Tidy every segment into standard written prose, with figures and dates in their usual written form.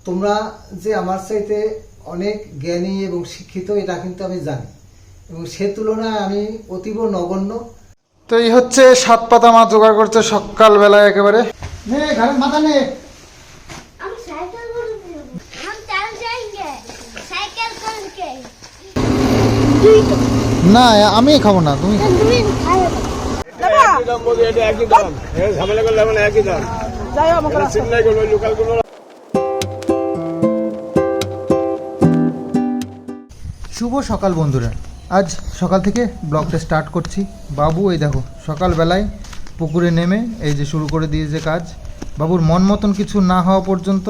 তোমরা যে আমার চাইতে অনেক জ্ঞানী এবং শিক্ষিত এটা কিন্তু আমি জানি, এবং সে তুলনায় আমি অতীব নগণ্য। তো এই হচ্ছে 7 পাতা মাছ জোগাড় করছে সকালবেলায় একেবারে। নে ঘরের মাথা নে। हम साइकिल करेंगे, हम चल जाएंगे साइकिल करके। না আমি খাবো না, তুমি তুমি খাও একই দাম বলে, এটা একই দাম। এ ঝামেলা করলে মানে একই দাম। যাই আমাকে সিগন্যাল করবে লোকাল করবে। শুভ সকাল বন্ধুরা, আজ সকাল থেকে ব্লগটা স্টার্ট করছি। বাবু এই দেখো সকালবেলায় পুকুরে নেমে এই যে শুরু করে দিয়েছে কাজ। বাবুর মন মতন কিছু না হওয়া পর্যন্ত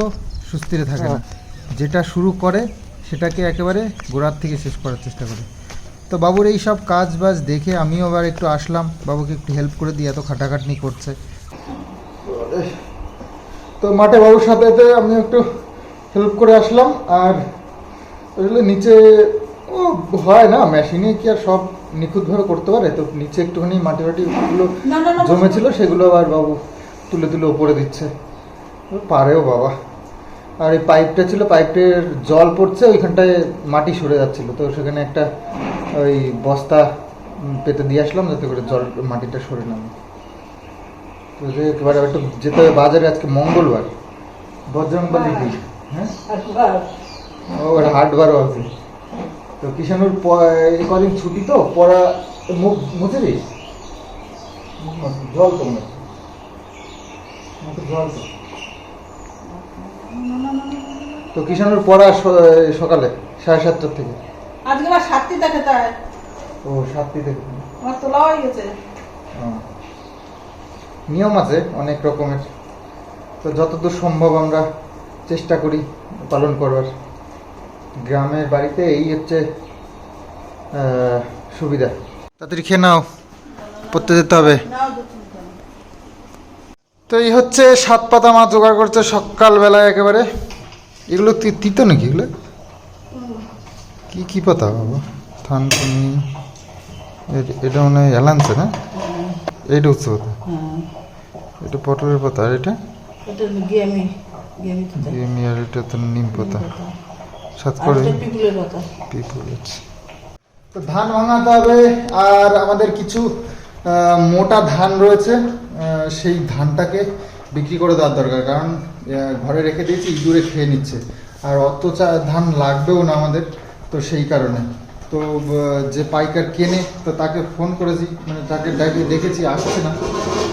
সুস্থিরে থাকে না, যেটা শুরু করে সেটাকে একেবারে গোড়ার থেকে শেষ করার চেষ্টা করে। তো বাবুর এই সব কাজ বাজ দেখে আমিও আবার একটু আসলাম, বাবুকে একটু হেল্প করে দিই, এত খাটাখাটনি করছে। তো মাঠে বাবুর সাথে আমি একটু হেল্প করে আসলাম। আর নিচে ও হয় না, মেশিনে কি আর সব নিখুঁতভাবে করতে পারে, তো নিচে একটুখানি মাটি মাটিগুলো জমেছিল, সেগুলো আবার বাবু তুলে তুলে ওপরে দিচ্ছে, পারেও বাবা। আর এই পাইপটা ছিল, পাইপের জল পড়ছে, ওইখানটায় মাটি সরে যাচ্ছিল, তো সেখানে একটা ওই বস্তা পেতে দিয়ে আসলাম যাতে করে জল মাটিটা সরে নামে। তো যে একেবারে একটু যেতে হবে বাজারে, আজকে মঙ্গলবার, বজরংবলী দিন, হ্যাঁ ওর হাটবারও আছে। তো কিষানুর কদিন ছুটি, তো পড়া মুখ মুছে দিস, জল তো জল তো কিষানুর পড়া সকালে 7:30 থেকে। আজকে আমার 7টি থেকে তাই। ও 7টি থেকে আমার তোলা হয়ে গেছে। নিয়ম আছে অনেক রকমের, তো যতদূর সম্ভব আমরা চেষ্টা করি পালন করবার। গ্রামের বাড়িতে এই হচ্ছে সুবিধা। তাড়াতাড়ি খেয়ে নাও, পড়তে যেতে হবে। তো এই হচ্ছে 7 পাতা মাছ জোগাড় করছে সকালবেলায় একেবারে। এগুলো তিতো নাকি? এগুলো কি কি পাতা বাবা? থানকুনি, এটা মনে হয় এলানছে না? এইটা উচ্চ পাতা, এটা পটলের পাতা, আর এটা গেমি, আর এটা তো নিম পাতা, সাত করে পিপুল। তো ধান ভাঙাতে হবে, আর আমাদের কিছু মোটা ধান রয়েছে, সেই ধানটাকে বিক্রি করে দেওয়ার দরকার, কারণ ঘরে রেখে দিয়েছি, ইঁদুরে খেয়ে নিচ্ছে, আর অত ধান লাগবেও না আমাদের, তো সেই কারণে। তো যে পাইকার কেনে, তো তাকে ফোন করেছি, মানে তাকে দেখেছি আসছে না,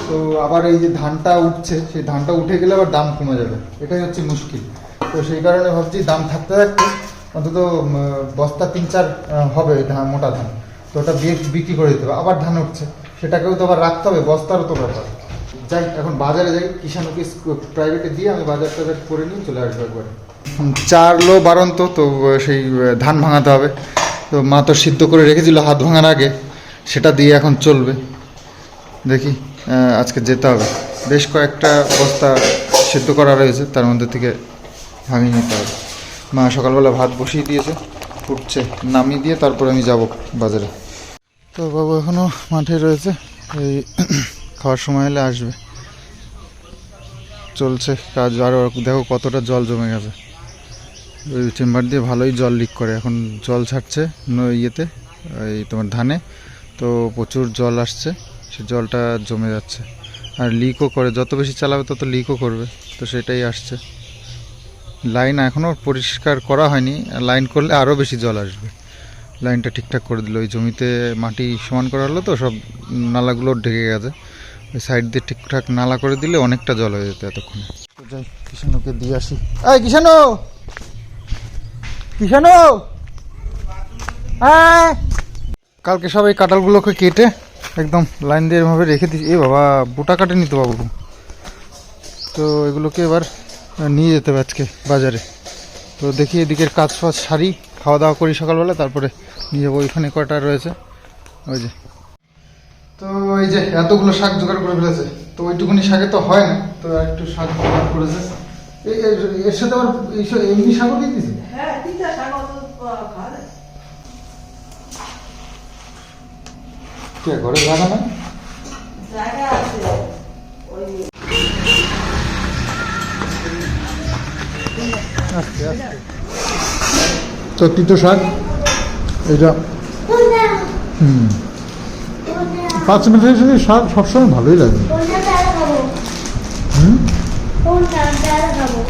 তো আবার এই যে ধানটা উঠছে, সেই ধানটা উঠে গেলে আবার দাম কমে যাবে, এটাই হচ্ছে মুশকিল। তো সেই কারণে ভাবছি দাম থাকতে থাকতে অন্তত বস্তা 3-4 হবে ধান, মোটা ধান, তো ওটা বিক্রি করে দিতে হবে। আবার ধান উঠছে, সেটাকেও তো আবার রাখতে হবে, বস্তারও তো ব্যাপার। যাই এখন বাজারে যাই, কিষানুকে প্রাইভেটে দিয়ে আমি বাজার টাজার করে নিয়ে চলে আসবো একবারে। 4 লো বারন্ত, তো সেই ধান ভাঙাতে হবে। তো মা তো সিদ্ধ করে রেখেছিল হাত ভাঙার আগে, সেটা দিয়ে এখন চলবে। দেখি আজকে যেতে হবে, বেশ কয়েকটা বস্তা সিদ্ধ করা রয়েছে, তার মধ্যে থেকে ভাঙিয়ে নিতে হবে। মা সকালবেলা ভাত বসিয়ে দিয়েছে, ফুটছে, নামিয়ে দিয়ে তারপর আমি যাব বাজারে। তো বাবু এখনও মাঠে রয়েছে, এই খাওয়ার সময় হলে আসবে। চলছে কাজ, আরও দেখো কতটা জল জমে গেছে, ওই চেম্বার দিয়ে ভালোই জল লিক করে, এখন জল ছাড়ছে ইয়েতে, এই তোমার ধানে, তো প্রচুর জল আসছে, সে জলটা জমে যাচ্ছে, আর লিকও করে, যত বেশি চালাবে তত লিকও করবে, তো সেটাই আসছে। লাইন এখনও পরিষ্কার করা হয়নি, লাইন করলে আরও বেশি জল আসবে। লাইনটা ঠিকঠাক করে দিল, ওই জমিতে মাটি সমান করা হলো, তো সব নালাগুলো ঢেকে গেছে, ওই সাইড দিয়ে ঠিকঠাক নালা করে দিলে অনেকটা জল হয়ে যেত এতক্ষণে। তো যাই কিষানুকে দিয়ে আসি। এই কিষানু, কিষানু, হ্যাঁ, কালকে সব এই কাঁঠালগুলোকে কেটে একদম লাইন দিয়ে এভাবে রেখে দিই। এ বাবা, বোটা কাটেনি তো বাবু। তো এগুলোকে এবার নিয়ে যেতে হবে আজকে বাজারে। তো দেখি এদিকের কাজ ফাজ সারি, খাওয়া দাওয়া করি সকালবেলা, তারপরে নিয়ে যাবো। ওইখানে কয়টা রয়েছে, ওই যে। তো এই যে এতগুলো শাক জোগাড় করে ফেলেছে, তো ওইটুকুনি শাকে তো হয় না, তো একটু শাক জোগাড় করেছে। এর সাথে আবার এমনি শাকও দিয়ে দিয়েছে। ঘরে জায়গা না, জায়গা আছে, ওই আস্তে আস্তে। তো তিতো শাক এটা কোনটা হুম কোনটা 5 মিনিটের সাথে শাক সবসময় ভালোই লাগে। কোনটা তারা খাবো হুম কোনটা তারা খাবো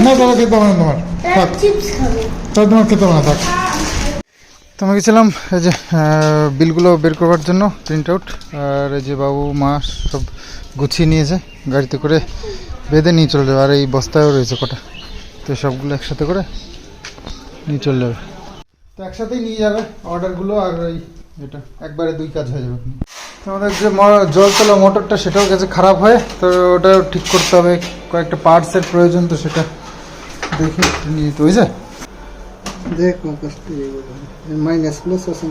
না তাহলে দাদা খেতে হবে না তোমার, থাক চিপস খাবো তাহলে তোমার খেতে হবে না, থাক। তোমাকে গেছিলাম এই যে বিলগুলো বের করবার জন্য, প্রিন্ট আউট, আর এই যে বাবু মা সব গুছিয়ে নিয়েছে, গাড়িতে করে বেঁধে নিয়ে চলে যাবে। আর এই বস্তায়ও রয়েছে কটা, তো সবগুলো একসাথে করে নিয়ে চলে যাবে। তো একসাথেই নিয়ে যাবে অর্ডারগুলো, আর ওই এটা একবারে 2 কাজ হয়ে যাবে। তোমাদের যে জল তোলা মোটরটা সেটাও গেছে খারাপ হয়ে, তো ওটা ঠিক করতে হবে, কয়েকটা পার্টসের প্রয়োজন, তো সেটা দেখি নিয়ে যেতে হয়েছে। देख माइनस प्लस असं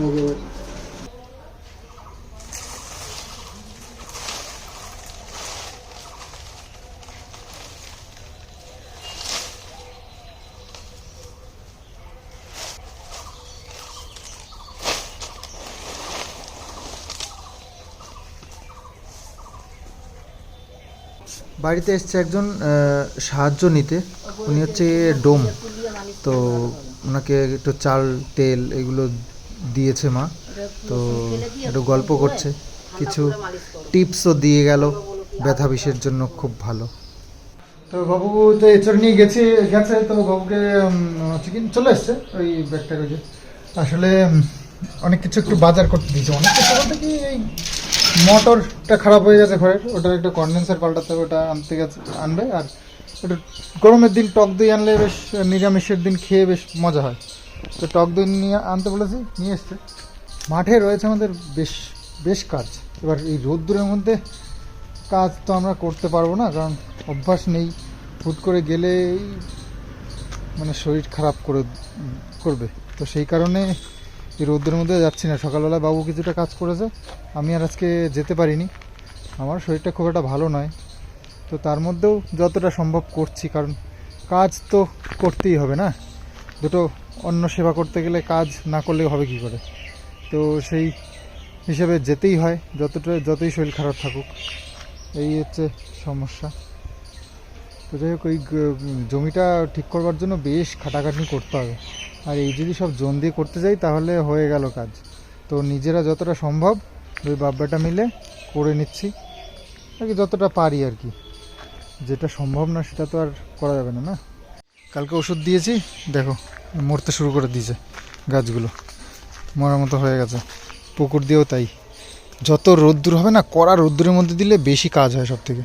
বাড়িতে এসছে একজন সাহায্য নিতে, উনি হচ্ছে ডোম, তো ওনাকে একটু চাল তেল এগুলো দিয়েছে মা, তো একটু গল্প করছে, কিছু টিপসও দিয়ে গেল, ব্যথা বিষের জন্য খুব ভালো। তো বাবু তো এচড় নিয়ে গেছে, তো বাবুকে হচ্ছে কি চলে এসছে ওই ব্যাগটা, যে আসলে অনেক কিছু একটু বাজার করতে দিয়েছে, অনেক কিছু বলতে কি এই মোটরটা খারাপ হয়ে গেছে ঘরের, ওটার একটা কন্ডেন্সার পাল্টাতে হবে, ওটা আনবে। আর ওটা গরমের দিন টক দই আনলে বেশ, নিরামিষের দিন খেয়ে বেশ মজা হয়, তো টক দই নিয়ে আনতে বলেছি, নিয়ে এসছে। মাঠে রয়েছে আমাদের বেশ কাজ, এবার এই রোদ্দুরের মধ্যে কাজ তো আমরা করতে পারবো না, কারণ অভ্যাস নেই, হুট করে গেলেই মানে শরীর খারাপ করবে, তো সেই কারণে এই রোদ্রের মধ্যে যাচ্ছি না। সকালবেলা বাবু কিছুটা কাজ করেছে, আমি আর আজকে যেতে পারিনি, আমার শরীরটা খুব একটা ভালো নয়, তো তার মধ্যেও যতটা সম্ভব করছি, কারণ কাজ তো করতেই হবে না, দুটো অন্য সেবা করতে গেলে কাজ না করলে হবে কি করে, তো সেই হিসেবে যেতেই হয়, যতই শরীর খারাপ থাকুক, এই হচ্ছে সমস্যা। তো যাই হোক, ওই জমিটা ঠিক করবার জন্য বেশ খাটাখাটনি করতে হবে, আর এই যদি সব জোন দিয়ে করতে যাই তাহলে হয়ে গেল কাজ, তো নিজেরা যতটা সম্ভব ওই বাব্বাটা মিলে করে নিচ্ছি আর কি, যতটা পারি আর কি, যেটা সম্ভব না সেটা তো আর করা যাবে না। না, কালকে ওষুধ দিয়েছি, দেখো মরতে শুরু করে দিয়েছে গাছগুলো, মরার মতো হয়ে গেছে, পুকুর দিয়েও তাই, যত রোদ্দুর হবে না, কড়া রোদ্দুরের মধ্যে দিলে বেশি কাজ হয় সব থেকে।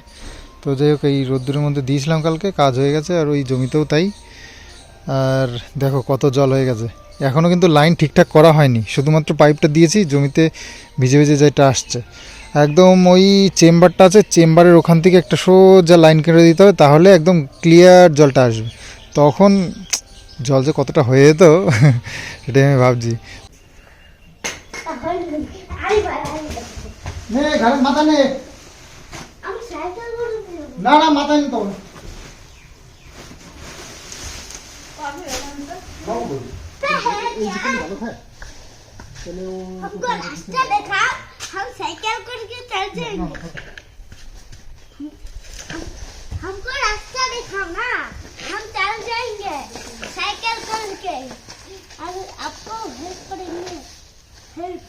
তো যাই হোক, এই রোদ্দুরের মধ্যে দিয়েছিলাম কালকে, কাজ হয়ে গেছে, আর ওই জমিতেও তাই। আর দেখো কত জল হয়ে গেছে, এখনও কিন্তু লাইন ঠিকঠাক করা হয়নি, শুধুমাত্র পাইপটা দিয়েছি, জমিতে ভিজে ভিজে যেটা আসছে একদম ওই চেম্বারটা আছে, চেম্বারের ওখান থেকে একটা সোজা লাইন কেটে দিতে হবে, তাহলে একদম ক্লিয়ার জলটা আসবে, তখন জল যে কতটা হয়ে যেত সেটাই আমি ভাবছি। নে ঘরের মাথা নে, আমি সাইকেল করে দেবো না না মাথা নিতে হবে हमको रास्ता दिखा हम साइकिल करके चल जाएंगे हमको रास्ता दिखाओ ना हम चल जाएंगे साइकिल करके और आपको हेल्प करेंगे हेल्प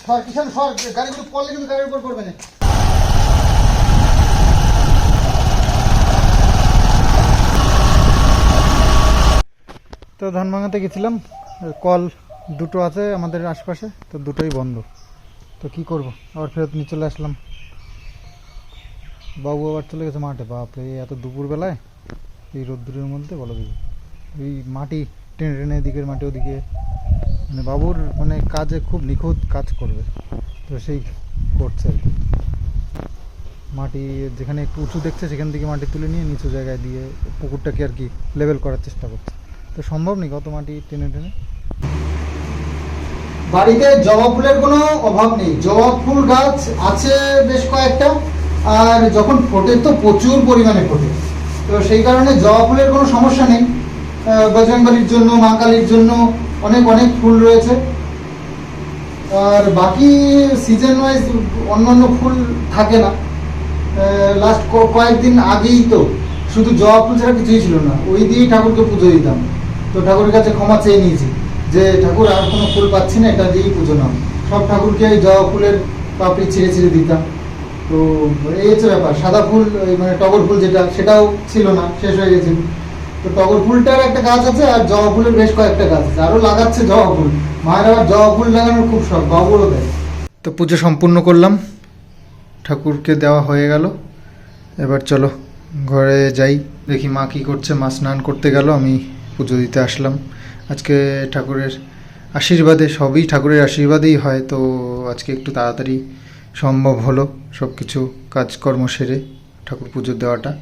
সর কিষান সর, গাড়িগুলো পড়লে কিন্তু গাড়ির উপর পড়বে না। তো ধান ভাঙাতে গেছিলাম, কল দুটো আছে আমাদের আশপাশে, তো দুটোই বন্ধ, তো কি করব, আবার ফেরত নিয়ে চলে আসলাম। বাবু আবার চলে গেছে মাঠে, বাপরে এত দুপুরবেলায় এই রোদ্দুরের মধ্যে, বলো দিদি, এই মাটি টেনে টেনে এদিকের মাটি ওদিকে, মানে বাবুর মানে কাজে খুব নিখুঁত কাজ করবে, তো সেই করছে আর কি, মাটি যেখানে একটু উঁচু দেখছে সেখান থেকে মাটি তুলে নিয়ে নিচু জায়গায় দিয়ে পুকুরটাকে আর কি লেভেল করার চেষ্টা করছে, তো সম্ভব নেই কত মাটি টেনে টেনে। বাড়িতে জবা ফুলের কোনো অভাব নেই, জবা ফুল গাছ আছে বেশ কয়েকটা, আর যখন ফোটে তো প্রচুর পরিমাণে ফোটে, তো সেই কারণে জবা ফুলের কোনো সমস্যা নেই। বজরংবলির জন্য, মা কালীর জন্য অনেক ফুল রয়েছে, আর বাকি সিজন ওয়াইজ অন্যান্য ফুল থাকে না। লাস্ট কয়েকদিন আগেই তো শুধু জবা ফুল ছাড়া কিছুই ছিল না, ওই দিয়েই ঠাকুরকে পুজো দিতাম। তো ঠাকুরের কাছে ক্ষমা চেয়ে নিয়েছি যে ঠাকুর আর কোনো ফুল পাচ্ছি না, এটা দিয়েই পুজো নাও। সব ঠাকুরকে এই জবা ফুলের পাপড়ি ছিঁড়ে ছিঁড়ে দিতাম। তো এই হচ্ছে ব্যাপার। সাদা ফুল ওই মানে টগর ফুল যেটা, সেটাও ছিল না, শেষ হয়ে গেছে। তো টগর ফুলটার একটা গাছ আছে আর জবা ফুলের বেশ কয়েকটা গাছ আছে, আরও লাগাচ্ছে জবা ফুল। মায়ের আবার জবা ফুল লাগানোর খুব শখ, বাবুরও দেয়। তো পুজো সম্পূর্ণ করলাম, ঠাকুরকে দেওয়া হয়ে গেল। এবার চলো ঘরে যাই, দেখি মা কী করছে। মা স্নান করতে গেল, আমি পুজো দিতে আসলাম। আজকে ঠাকুরের আশীর্বাদে, সবই ঠাকুরের আশীর্বাদেই হয়। তো আজকে একটু তাড়াতাড়ি সম্ভব হলো সব কিছু কাজকর্ম সেরে ঠাকুর পুজো দেওয়াটা।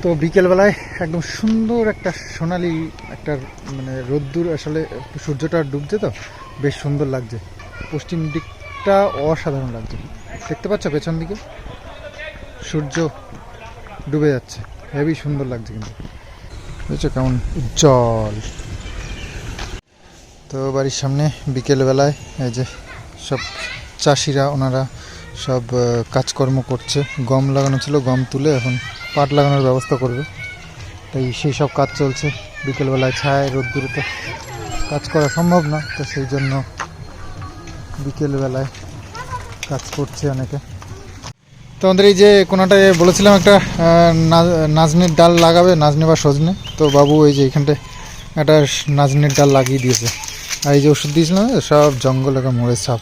তো বিকেলবেলায় একদম সুন্দর একটা সোনালি একটা মানে রোদ্দুর, আসলে সূর্যটা ডুবছে তো বেশ সুন্দর লাগছে। পশ্চিম দিকটা অসাধারণ লাগছে, দেখতে পাচ্ছ পেছন দিকে সূর্য ডুবে যাচ্ছে, হেবি সুন্দর লাগছে। কিন্তু বুঝছো কেমন উজ্জ্বল। তো বাড়ির সামনে বিকেলবেলায় এই যে সব চাষিরা, ওনারা সব কাজকর্ম করছে। গম লাগানো ছিল, গম তুলে এখন পাট লাগানোর ব্যবস্থা করবে, তাই সেই সব কাজ চলছে। বিকেলবেলায় ছায় রোদ্দুরে তো কাজ করা সম্ভব না, তো সেই জন্য বিকেলবেলায় কাজ করছে অনেকে। তো আমাদের এই যে কোনাটায় বলেছিলাম একটা নাজনের ডাল লাগাবে, নাজনে বা সজনে, তো বাবু এই যে এখানটায় একটা নাজনের ডাল লাগিয়ে দিয়েছে। আর এই যে ওষুধ দিয়েছিলাম সব জঙ্গল একা মরে সাপ।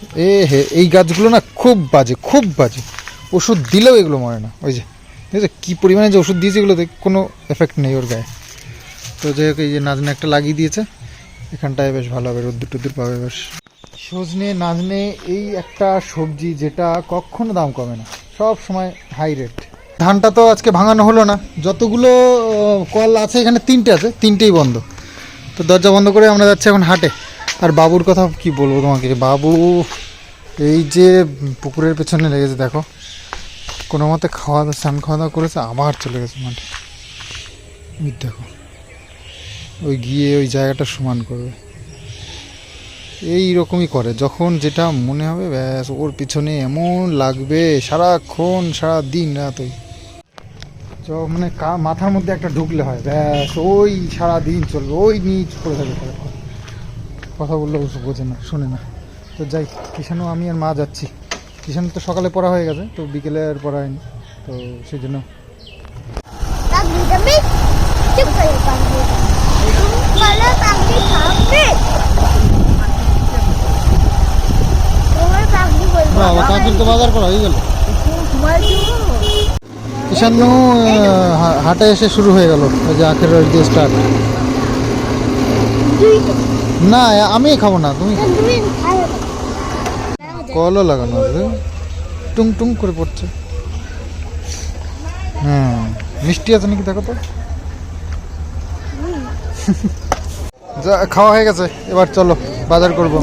এই গাছগুলো না খুব বাজে, খুব বাজে। ওষুধ দিলেও এগুলো মরে না। ওই যে দেখছো কী পরিমাণে যে ওষুধ দিয়েছে, এগুলোতে কোনো এফেক্ট নেই ওর গায়ে। তো যাই হোক, এই যে নাজনে একটা লাগিয়ে দিয়েছে, এখানটায় বেশ ভালো হবে, রোদ্দুর টুদ্দুর পাবে বেশ। সজনে নাজনে এই একটা সবজি যেটা কখনো দাম কমে না, সব সময় হাই রেট। ধানটা তো আজকে ভাঙানো হলো না, যতগুলো কল আছে এখানে 3টে আছে, 3টেই বন্ধ। তো দরজা বন্ধ করে আমরা যাচ্ছি এখন হাটে। আর বাবুর কথা কি বলবো তোমাকে, বাবু এই যে পুকুরের পেছনে লেগেছে, দেখো কোনো মতে স্নান খাওয়া দাওয়া করেছে, আবার চলে গেছে মাঠে। দেখো ওই গিয়ে ওই জায়গাটা সমান করবে, এই রকমই করে। যখন যেটা মনে হবে ব্যাস ওর পিছনে এমন লাগবে সারাক্ষণ, সারা দিন রাত। ওই মানে মাথার মধ্যে একটা ঢুকলে হয় ব্যাস, ওই সারা দিন চলবে, ওই নিচ করে থাকবে। কথা বললেও বোঝে না, শোনে না। তো যাই, কিষানও আমি আর মা যাচ্ছি। কিষান তো সকালে পড়া হয়ে গেছে, তো বিকেলে আর পড়া হয়নি, তো সেই জন্য কাকির তো বাজার করা হয়ে গেল। কিষান্ন হাটে এসে শুরু হয়ে গেল, ওই যে আখের রস দিয়ে স্টার্ট। না আমি খাবো না, তুমি কলও লাগানো আছে, টুং টুং করে পড়ছে। মিষ্টি আছে নাকি দেখো তো। যা খাওয়া হয়ে গেছে, এবার চলো বাজার করবো।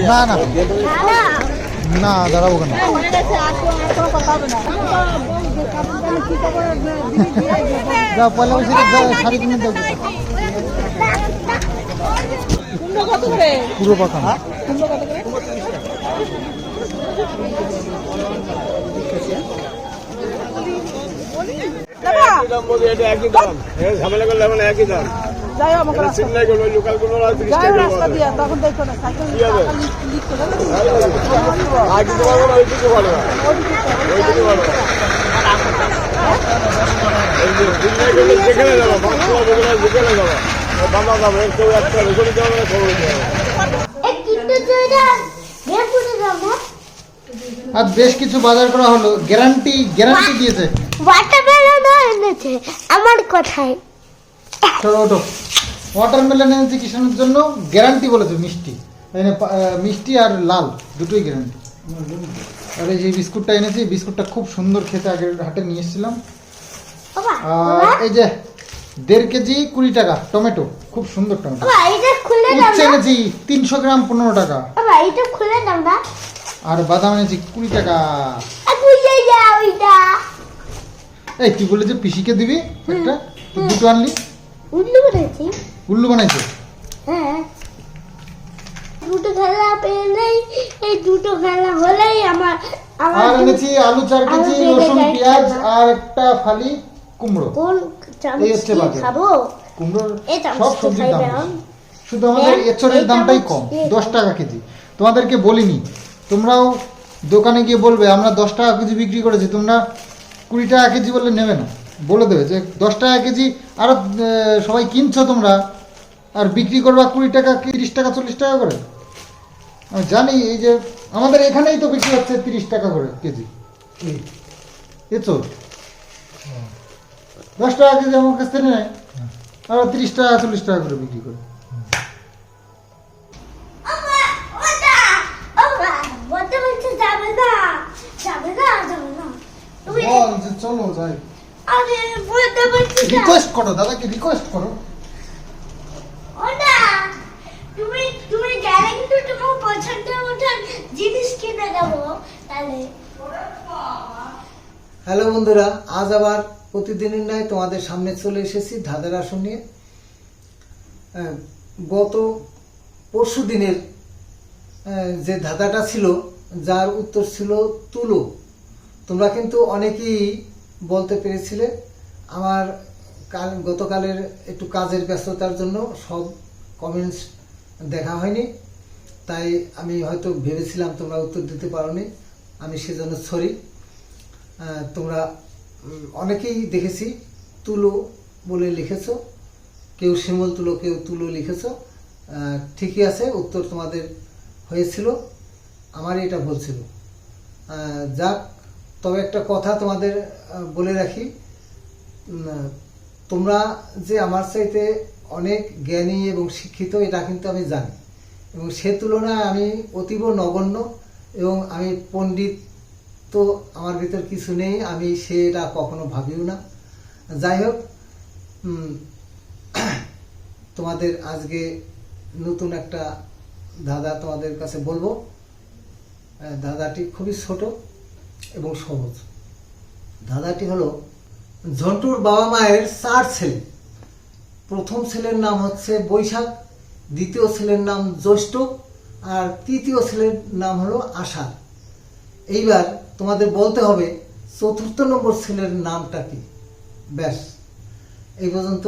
না না না, দাঁড়াবো কেন? যা পয়লা বৈশাখে শাড়ি কিনে দেবো। পুরো পাকা না, একই দাম, ঝামেলা করলে এখন একই দাম। আর বেশ কিছু বাজার করা হলো, গ্যারান্টি দিয়েছে। ওয়াটারমেলন এনেছে আমার কথায়। চলো ওঠো। ওয়াটারমেলন এনেছে কিষানের জন্য, গ্যারান্টি বলেছে মিষ্টি। মিষ্টি আর লাল দুটোই গ্যারান্টি। আর এই যে বিস্কুটটা এনেছি, বিস্কুটটা খুব সুন্দর খেতে, আগের হাটে নিয়ে এসেছিলাম। আর এই যে 1.5 কেজি 20 টাকা টমেটো, খুব সুন্দর টমেটো। উচ্ছে এনেছি 300 গ্রাম 15 টাকা। আর বাদাম এনেছি 20 টাকা। এই তুই বলে যে পিসিকে দিবি একটা, তো দুটো আনলি। উল্লু বানাইছি। উল্লু বানাইছে? হ্যাঁ, দুটো খেলা পেলেই, এই দুটো খেলা হলেই আমার আর এনেছি আলু 4 কেজি, আলু বেড়ে রসুন যায় পেঁয়াজ খানা। আর একটা ফালি কুমড়ো। কোন এই চামচ হচ্ছে দিয়ে বাজার। খাবো? কুমড়োর এই চামচ সব দিয়ে সবজির দাম খাইবে বেশি। এখন? শুধু আমাদের হ্যাঁ, এঁচড়ের এই দামটাই চামচ কম, দিয়ে 10 টাকা কেজি। তোমাদেরকে বলিনি, তোমরাও দোকানে গিয়ে বলবে আমরা 10 টাকা কেজি বিক্রি করেছি, তোমরা 20 টাকা কেজি বললে নেবে না, বলে দেবে যে 10 টাকা কেজি। আরো সবাই কিনছো তোমরা, আর বিক্রি করবা 20 টাকা, 30 টাকা, 40 টাকা করে। আমি জানি, এই যে আমাদের এখানেই তো বিক্রি হচ্ছে 30 টাকা করে কেজি এঁচড়। 10 টাকা কেজি আমার কাছ থেকে নেয়, আর 30 টাকা 40 টাকা করে বিক্রি করে। ওমা, ওটা, ওমা, বলতে বলছে যাবে না, যাবে না, যাবে না। তুমি বল যে চলো যাই। আরে বলতে বলছি না। রিকোয়েস্ট করো, দাদাকে রিকোয়েস্ট করো। ওটা, তুমি তুমি গেলে কিন্তু তোমার পছন্দের মতন জিনিস কিনে দেবো তাহলে। হ্যালো বন্ধুরা, আজ আবার প্রতিদিনের ন্যায় তোমাদের সামনে চলে এসেছি ধাঁধার আসন নিয়ে। গত পরশু দিনের যে ধাঁধাটা ছিল, যার উত্তর ছিল তুলো, তোমরা কিন্তু অনেকেই বলতে পেরেছিলে। আমার গতকালের একটু কাজের ব্যস্ততার জন্য সব কমেন্টস দেখা হয়নি, তাই আমি হয়তো ভেবেছিলাম তোমরা উত্তর দিতে পারোনি, আমি সেজন্য সরি। তোমরা অনেকেই দেখেছি তুলো বলে লিখেছো, কেউ শিমুল তুলো, কেউ তুলো লিখেছো। ঠিকই আছে, উত্তর তোমাদের হয়েছিল, আমারই এটা ভুল ছিল। যাক, তবে একটা কথা তোমাদের বলে রাখি, তোমরা যে আমার চাইতে অনেক জ্ঞানী এবং শিক্ষিত এটা কিন্তু আমি জানি, এবং সে তুলনায় আমি অতীব নগণ্য, এবং আমি পণ্ডিত তো আমার ভিতর কিছু নেই, আমি সেটা কখনো ভাবিও না। যাই হোক, তোমাদের আজকে নতুন একটা ধাঁধা তোমাদের কাছে বলবো। ধাঁধাটি খুবই ছোট এবং সহজ। ধাঁধাটি হলো, ঝন্টুর বাবা মায়ের 4 ছেলে। প্রথম ছেলের নাম হচ্ছে বৈশাখ, দ্বিতীয় ছেলের নাম জ্যৈষ্ঠ, আর তৃতীয় ছেলের নাম হলো আষাঢ়। এইবার তোমাদের বলতে হবে 4র্থ নম্বর ছেলের নামটা কি। ব্যাস, এই পর্যন্ত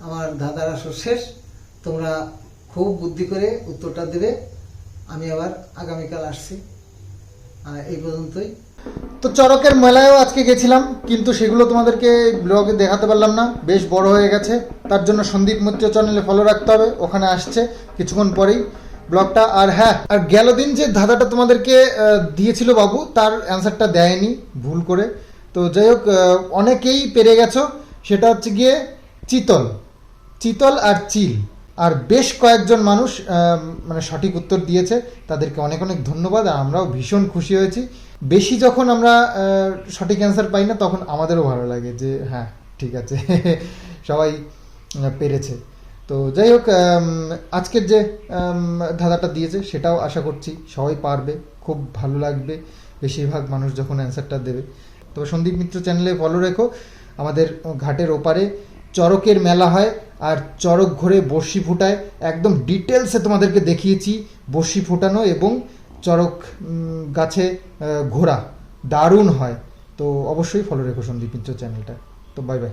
আমার ধাঁধার আসর শেষ। তোমরা খুব বুদ্ধি করে উত্তরটা দেবে, আমি আবার আগামীকাল আসছি। এই পর্যন্তই। তো চড়কের মেলায়ও আজকে গেছিলাম, কিন্তু সেগুলো তোমাদেরকে ব্লগে দেখাতে পারলাম না, বেশ বড় হয়ে গেছে। তার জন্য সন্দীপ মিত্র চ্যানেলে ফলো রাখতে হবে, ওখানে আসছে কিছুক্ষণ পরেই ব্লগটা। আর হ্যাঁ, আর গেল দিন যে ধাঁধাটা তোমাদেরকে দিয়েছিল বাবু, তার অ্যান্সারটা দেয়নি, ভুল করে। তো যাই হোক, অনেকেই পেরে গেছো। সেটা হচ্ছে গিয়ে চিতল, চিতল আর চিল। আর বেশ কয়েকজন মানুষ মানে সঠিক উত্তর দিয়েছে, তাদেরকে অনেক অনেক ধন্যবাদ। আর আমরাও ভীষণ খুশি হয়েছি। বেশি যখন আমরা সঠিক অ্যান্সার পাই না, তখন আমাদেরও ভালো লাগে যে হ্যাঁ ঠিক আছে, সবাই পেরেছে। তো যাই হোক, আজকের যে ধাঁধাটা দিয়েছে সেটাও আশা করছি সবাই পারবে, খুব ভালো লাগবে বেশিরভাগ মানুষ যখন অ্যান্সারটা দেবে। তো সন্দীপ মিত্র চ্যানেলে ফলো রেখো। আমাদের ঘাটের ওপারে চড়কের মেলা হয়, আর চড়ক ঘুরে বড়শি ফুটায়, একদম ডিটেলসে তোমাদেরকে দেখিয়েছি বড়শি ফুটানো এবং চড়ক গাছে ঘোরা, দারুণ হয়। তো অবশ্যই ফলো রেখো সন্দীপ মিত্র চ্যানেলটা। তো বাই বাই।